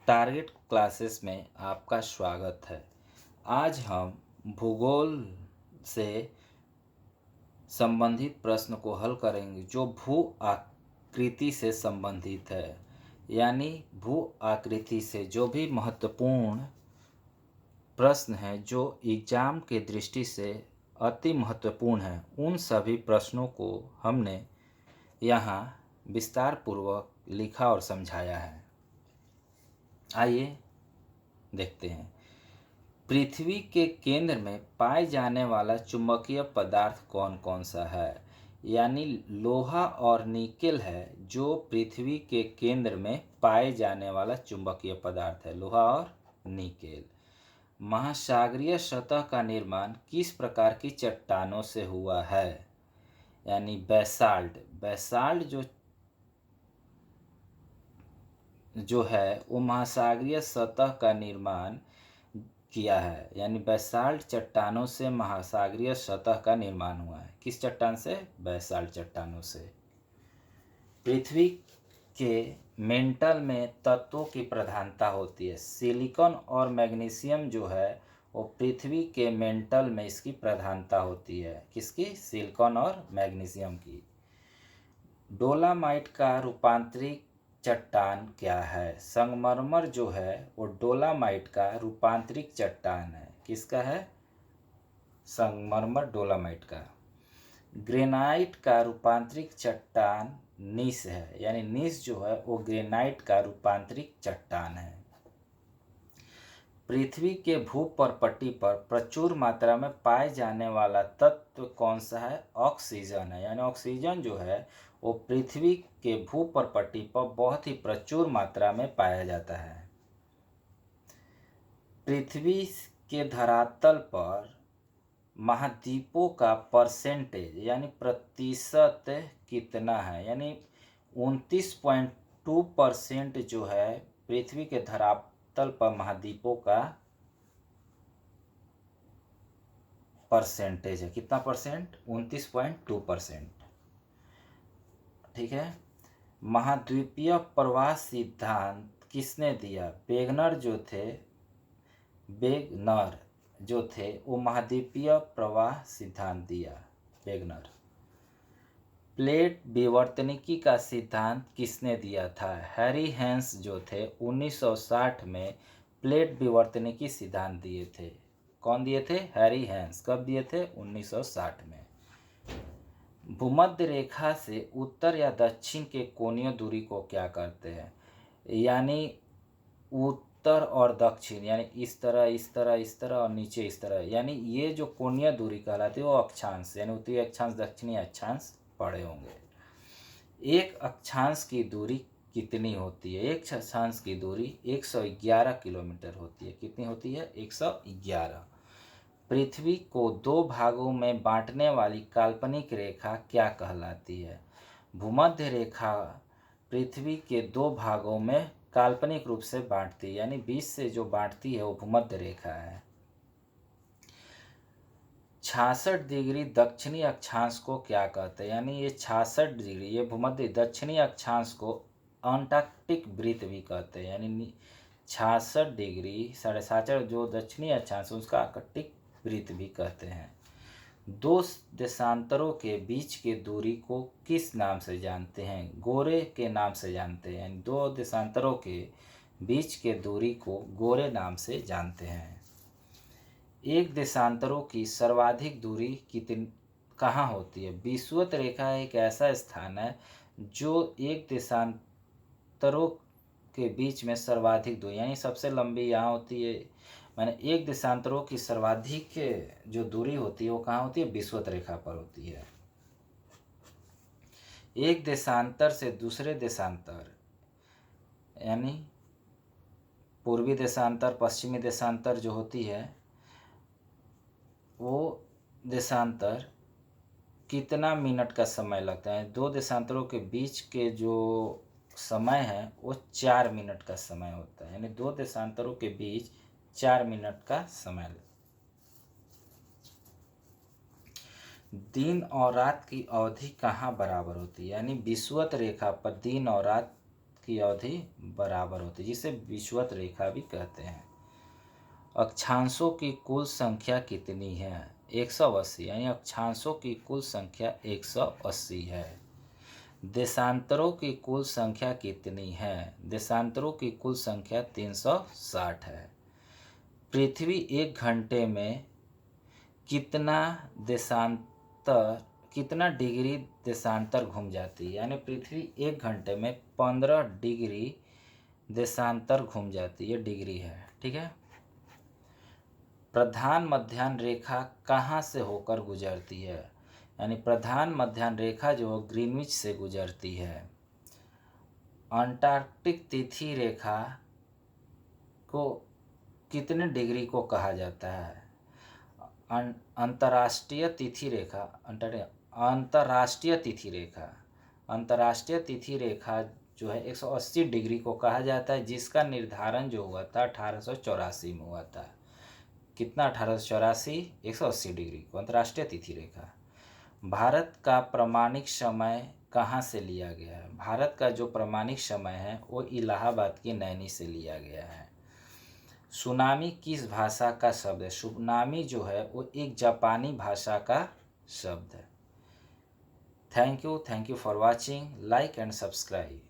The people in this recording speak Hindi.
टारगेट क्लासेस में आपका स्वागत है। आज हम भूगोल से संबंधित प्रश्न को हल करेंगे जो भू आकृति से संबंधित है। यानी भू आकृति से जो भी महत्वपूर्ण प्रश्न हैं जो एग्जाम के दृष्टि से अति महत्वपूर्ण हैं, उन सभी प्रश्नों को हमने यहाँ विस्तार पूर्वक लिखा और समझाया है। आइए देखते हैं। पृथ्वी के केंद्र में पाए जाने वाला चुंबकीय पदार्थ कौन कौन सा है? यानी लोहा और निकेल है जो पृथ्वी के केंद्र में पाए जाने वाला चुंबकीय पदार्थ है, लोहा और निकेल। महासागरीय सतह का निर्माण किस प्रकार की चट्टानों से हुआ है? यानी बेसाल्ट। बेसाल्ट जो है वो महासागरीय सतह का निर्माण किया है। यानी बेसाल्ट चट्टानों से महासागरीय सतह का निर्माण हुआ है। किस चट्टान से? बेसाल्ट चट्टानों से। पृथ्वी के मेंटल में तत्वों की प्रधानता होती है। सिलिकॉन और मैग्नीशियम जो है वो पृथ्वी के मेंटल में इसकी प्रधानता होती है। किसकी? सिलिकॉन और मैग्नीशियम की। डोलामाइट का रूपांतरित चट्टान क्या है? संगमरमर जो है वो डोलामाइट का रूपांतरित चट्टान है। किसका है? संगमरमर डोलामाइट का। ग्रेनाइट का रूपांतरित चट्टान नीस है। यानी नीस जो है वो ग्रेनाइट का रूपांतरित चट्टान है। पृथ्वी के भूपर्पटी पर प्रचुर मात्रा में पाए जाने वाला तत्व कौन सा है? ऑक्सीजन है। यानी ऑक्सीजन जो है वो पृथ्वी के भूपर्पटी पर बहुत ही प्रचुर मात्रा में पाया जाता है। पृथ्वी के धरातल पर महाद्वीपों का परसेंटेज यानी प्रतिशत कितना है? यानी 29.2% जो है पृथ्वी के धरातल पर महाद्वीपों का परसेंटेज है। कितना परसेंट? 29.2%। ठीक है। महाद्वीपीय प्रवाह सिद्धांत किसने दिया? वेगनर जो थे वो महाद्वीपीय प्रवाह सिद्धांत दिया, वेगनर। प्लेट विवर्तनिकी का सिद्धांत किसने दिया था? हैरी हैंस जो थे 1960 में प्लेट विवर्तनिकी सिद्धांत दिए थे। कौन दिए थे? Harry Hans. कब दिए थे? 1960 में। भूमध्य रेखा से उत्तर या दक्षिण के कोणीय दूरी को क्या कहते हैं? यानी उत्तर और दक्षिण, यानी इस तरह इस तरह इस तरह और नीचे इस तरह, यानी ये जो कोणीय दूरी कहलाती है वो अक्षांश, यानी उत्तरी अक्षांश दक्षिणी अक्षांश पढ़े होंगे। एक अक्षांश की दूरी कितनी होती है? एक अक्षांश की दूरी 111 किलोमीटर होती है। कितनी होती है? 111। पृथ्वी को दो भागों में बांटने वाली काल्पनिक रेखा क्या कहलाती है? भूमध्य रेखा पृथ्वी के दो भागों में काल्पनिक रूप से बांटती है। यानी बीच से जो बांटती है वो भूमध्य रेखा है। 66 डिग्री दक्षिणी अक्षांश को क्या कहते हैं? यानी ये 66 डिग्री ये भूमध्य दक्षिणी अक्षांश को अंटार्कटिक वृत्त भी कहते हैं। यानी 66 डिग्री 67.5 जो दक्षिणी अक्षांश उसका अंटार्कटिक वृत्त भी कहते हैं। दो देशांतरों के बीच की दूरी को किस नाम से जानते हैं? गोरे के नाम से जानते हैं। यानी दो देशांतरों के बीच के दूरी को गोरे नाम से जानते हैं। एक देशांतरों की सर्वाधिक दूरी कहाँ होती है? विषुवत रेखा एक ऐसा स्थान है जो एक देशांतरों के बीच में सर्वाधिक दूरी, यानी सबसे लंबी यहाँ होती है। माने एक देशांतरों की सर्वाधिक जो दूरी होती है वो कहाँ होती है? विषुवत रेखा पर होती है। एक देशांतर से दूसरे देशांतर, यानी पूर्वी देशांतर पश्चिमी देशांतर जो होती है वो देशांतर कितना मिनट का समय लगता है? दो देशांतरों के बीच के जो समय है वो 4 मिनट का समय होता है। यानी दो देशांतरों के बीच 4 मिनट का समय। दिन और रात की अवधि कहाँ बराबर होती है? यानी विषुवत रेखा पर दिन और रात की अवधि बराबर होती है, जिसे विषुवत रेखा भी कहते हैं। अक्षांशों की कुल संख्या कितनी है? 180, यानी अक्षांशों की कुल संख्या 180 है। देशांतरों की कुल संख्या कितनी है? देशांतरों की कुल संख्या 360 है। पृथ्वी 1 घंटे में कितना डिग्री देशांतर घूम जाती है? यानी पृथ्वी 1 घंटे में 15 डिग्री देशांतर घूम जाती है, डिग्री है, ठीक है। प्रधान मध्याह्न रेखा कहाँ से होकर गुजरती है? यानी प्रधान मध्याह्न रेखा जो ग्रीनविच से गुजरती है। अंटार्कटिक तिथि रेखा को कितने डिग्री को कहा जाता है? अंतर्राष्ट्रीय तिथि रेखा, अंतर्राष्ट्रीय तिथि रेखा जो है 180 डिग्री को कहा जाता है, जिसका निर्धारण जो हुआ था 1884 में हुआ था। कितना? 1884, 180 डिग्री को अंतर्राष्ट्रीय तिथि रेखा। भारत का प्रमाणिक समय कहाँ से लिया गया है? भारत का जो प्रमाणिक समय है वो इलाहाबाद की नैनी से लिया गया है। सुनामी किस भाषा का शब्द है? सुनामी जो है वो एक जापानी भाषा का शब्द है। Thank you for watching, like and subscribe.